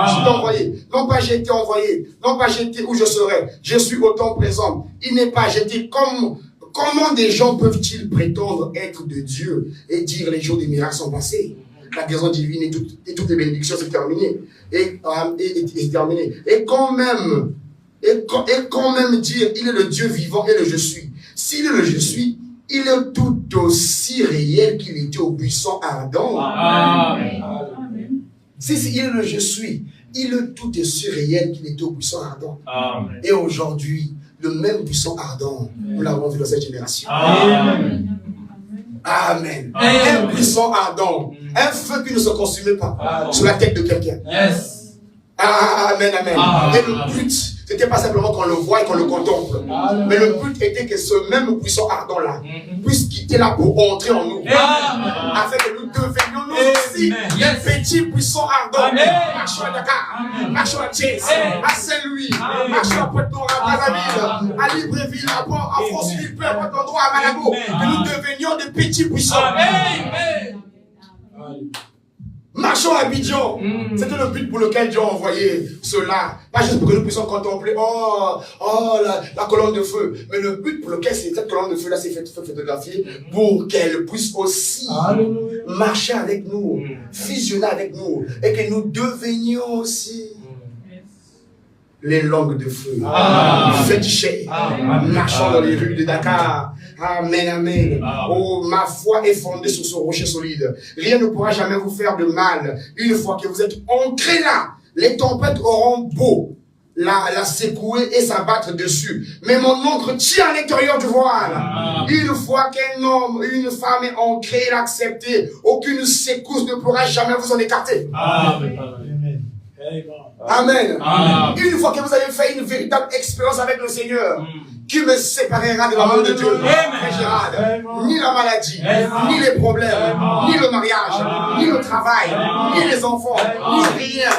Je t'ai envoyé. Non pas j'ai été envoyé. Non pas j'ai été où je serai. Je suis au temps présent. Il n'est pas jeté comme... Comment des gens peuvent-ils prétendre être de Dieu et dire les jours des miracles sont passés? La guérison divine et toutes les bénédictions, c'est terminé. Et terminé. Et quand même dire, il est le Dieu vivant et le je suis. S'il est le je suis, il est tout aussi réel qu'il était au buisson ardent. Amen. Si il est le je suis, il est tout aussi réel qu'il était au buisson ardent. Amen. Et aujourd'hui, le même buisson ardent, nous l'avons vu dans cette génération. Amen. Amen. Un buisson ardent, un feu qui ne se consumait pas sur la tête de quelqu'un. Yes. Amen, amen. Et le but, c'était pas simplement qu'on le voit et qu'on le contemple. Mais le but était que ce même buisson ardent-là puisse quitter là pour entrer en nous. Afin que nous devenions nous aussi des petits buissons ardents. Marchons à Dakar, marchons à Thiès, à Saint-Louis, marchons à Pointe-Noire, à Brazzaville, à Libreville, à France-Ville, peu importe l'endroit, à Malabo. Que nous devenions des petits buissons. Marchons à Abidjan. C'était le but pour lequel Dieu a envoyé cela. Pas juste pour que nous puissions contempler, la colonne de feu. Mais le but pour lequel cette colonne de feu-là s'est fait photographier, pour qu'elle puisse aussi marcher avec nous, fusionner avec nous, et que nous devenions aussi les langues de feu. Fétichés, marchant dans les rues de Dakar. Amen, amen. Oh, ma foi est fondée sur ce rocher solide. Rien ne pourra jamais vous faire de mal. Une fois que vous êtes ancrés là, les tempêtes auront beau la secouer et s'abattre dessus. Mais mon encre tient à l'intérieur du voile. Une fois qu'un homme, une femme est ancrée et acceptée, aucune secousse ne pourra jamais vous en écarter. Amen. Amen. Une fois que vous avez fait une véritable expérience avec le Seigneur, qui me séparera de l'amour de Dieu? Frère Gérard, ni la maladie, ni les problèmes, ni le mariage, ni le travail, ni les enfants, ni rien.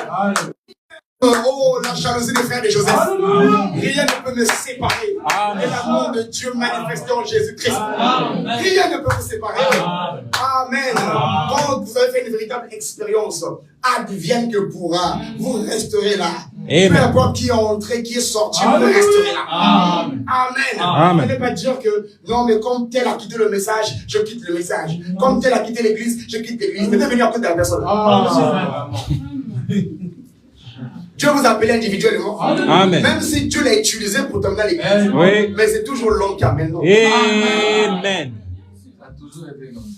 Oh, la jalousie des frères de Joseph. Rien ne peut me séparer de l'amour de Dieu manifesté en Jésus-Christ. Rien ne peut me séparer. Amen. Quand vous avez fait une véritable expérience, advienne que pourra, vous resterez là. Peu importe qui est entré, qui est sorti, vous resterez là. Amen. Vous n'allez pas dire que non, mais comme tel a quitté le message, je quitte le message. Comme tel a quitté l'église, je quitte l'église. Vous devez venir à côté de la personne. Dieu vous appelle individuellement. Amen. Même si Dieu l'a utilisé pour t'emmener à l'église. Mais c'est toujours l'homme qui amène l'homme. Amen.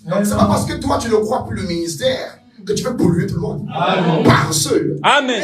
Donc c'est pas parce que toi tu ne crois plus le ministère que tu veux polluer tout le monde. Par seul. Amen.